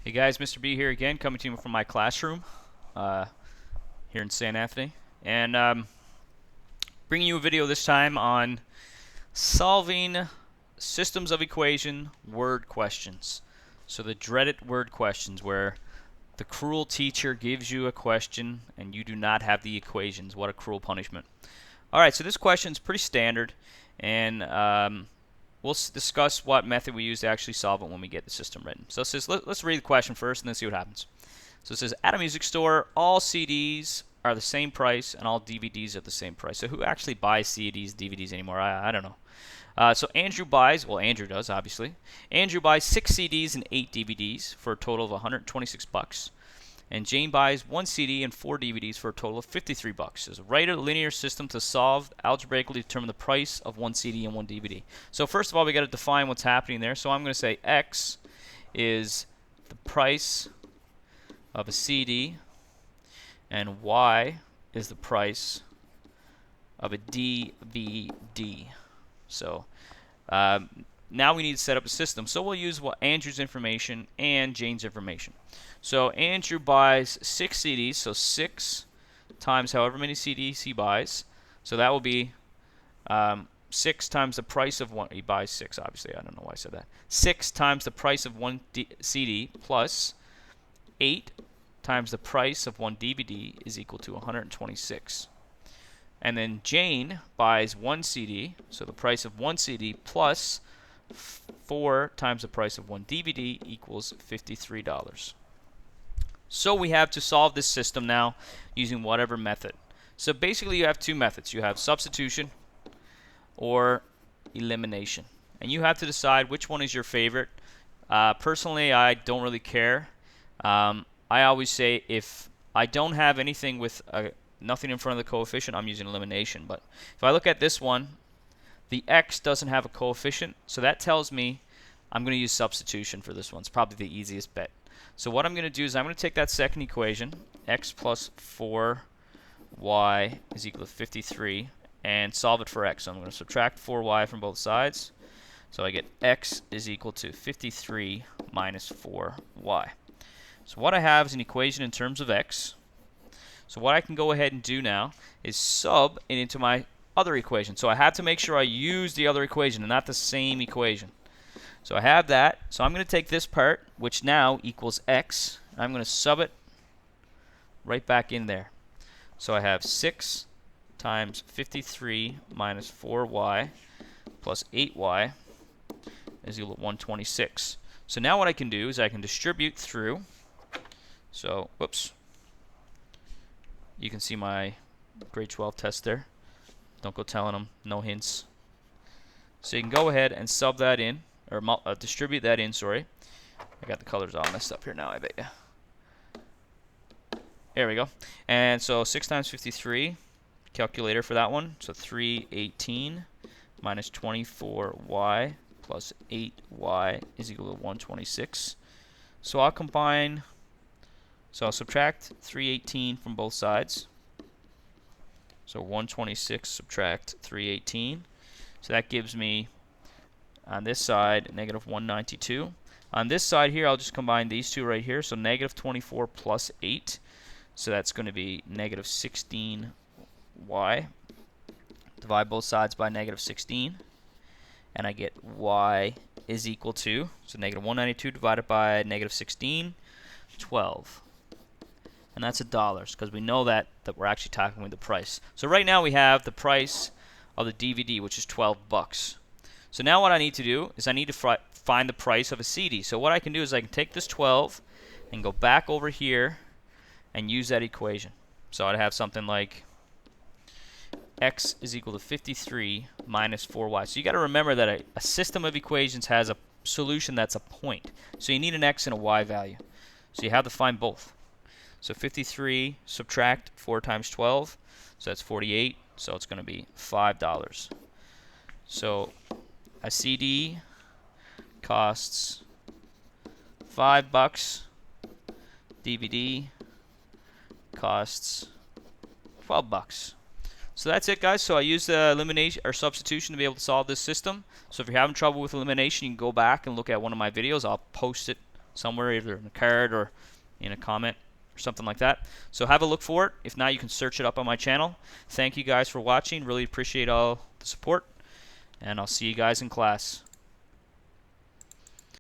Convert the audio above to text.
Hey guys, Mr. B here again, coming to you from my classroom here in St. Anthony, and bringing you a video this time on solving systems of equation word questions. So the dreaded word questions where the cruel teacher gives you a question and you do not have the equations. What a cruel punishment. Alright, so this question is pretty standard, and we'll discuss what method we use to actually solve it when we get the system written. So it says, let's read the question first and then see what happens. So it says, at a music store, all CDs are the same price and all DVDs are the same price. So who actually buys CDs, DVDs anymore? I don't know. So Andrew buys, well, Andrew does, obviously. Andrew buys 6 CDs and 8 DVDs for a total of 126 bucks. And Jane buys 1 CD and 4 DVDs for a total of 53 bucks. So write a linear system to solve algebraically determine the price of 1 CD and 1 DVD. So first of all, we got to define what's happening there. So I'm going to say X is the price of a CD and Y is the price of a DVD. So now we need to set up a system. So we'll use Andrew's information and Jane's information. So Andrew buys 6 CDs, so 6 times however many CDs he buys. So that will be 6 times the price of one. He buys 6, obviously. I don't know why I said that. 6 times the price of one CD plus 8 times the price of 1 DVD is equal to 126. And then Jane buys 1 CD, so the price of 1 CD plus 4 times the price of 1 DVD equals $53. So we have to solve this system now using whatever method. So basically you have two methods. You have substitution or elimination. And you have to decide which one is your favorite. Personally, I don't really care. I always say if I don't have anything with nothing in front of the coefficient, I'm using elimination. But if I look at this one, the x doesn't have a coefficient, so that tells me I'm going to use substitution for this one. It's probably the easiest bet. So what I'm going to do is I'm going to take that second equation, x plus 4y is equal to 53, and solve it for x. So I'm going to subtract 4y from both sides. So I get x is equal to 53 minus 4y. So what I have is an equation in terms of x. So what I can go ahead and do now is sub it into my other equation. So I have to make sure I use the other equation and not the same equation. So I have that. So I'm going to take this part, which now equals x, and I'm going to sub it right back in there. So I have 6 times 53 minus 4y plus 8y is equal to 126. So now what I can do is I can distribute through. So, whoops. You can see my grade 12 test there. Don't go telling them, no hints. So you can go ahead and sub that in, or distribute that in, sorry. I got the colors all messed up here now, I bet you. There we go. And so 6 times 53, calculator for that one. So 318 minus 24y plus 8y is equal to 126. So I'll combine, so I'll subtract 318 from both sides. So 126 subtract 318. So that gives me, on this side, negative 192. On this side here, I'll just combine these two right here. So negative 24 plus 8. So that's going to be negative 16y. Divide both sides by negative 16. And I get y is equal to, so negative 192 divided by negative 16, 12. And that's $1, because we know that we're actually talking with the price. So right now we have the price of the DVD, which is 12 bucks. So now what I need to do is I need to find the price of a CD. So what I can do is I can take this 12 and go back over here and use that equation. So I'd have something like x is equal to 53 minus 4y. So you got to remember that a system of equations has a solution that's a point. So you need an x and a y value. So you have to find both. So 53 subtract 4 times 12, so that's 48. So it's going to be $5. So a CD costs $5. DVD costs 12 bucks. So that's it, guys. So I used the elimination or substitution to be able to solve this system. So if you're having trouble with elimination, you can go back and look at one of my videos. I'll post it somewhere, either in a card or in a comment or something like that. So have a look for it. If not, you can search it up on my channel. Thank you guys for watching. Really appreciate all the support, and I'll see you guys in class.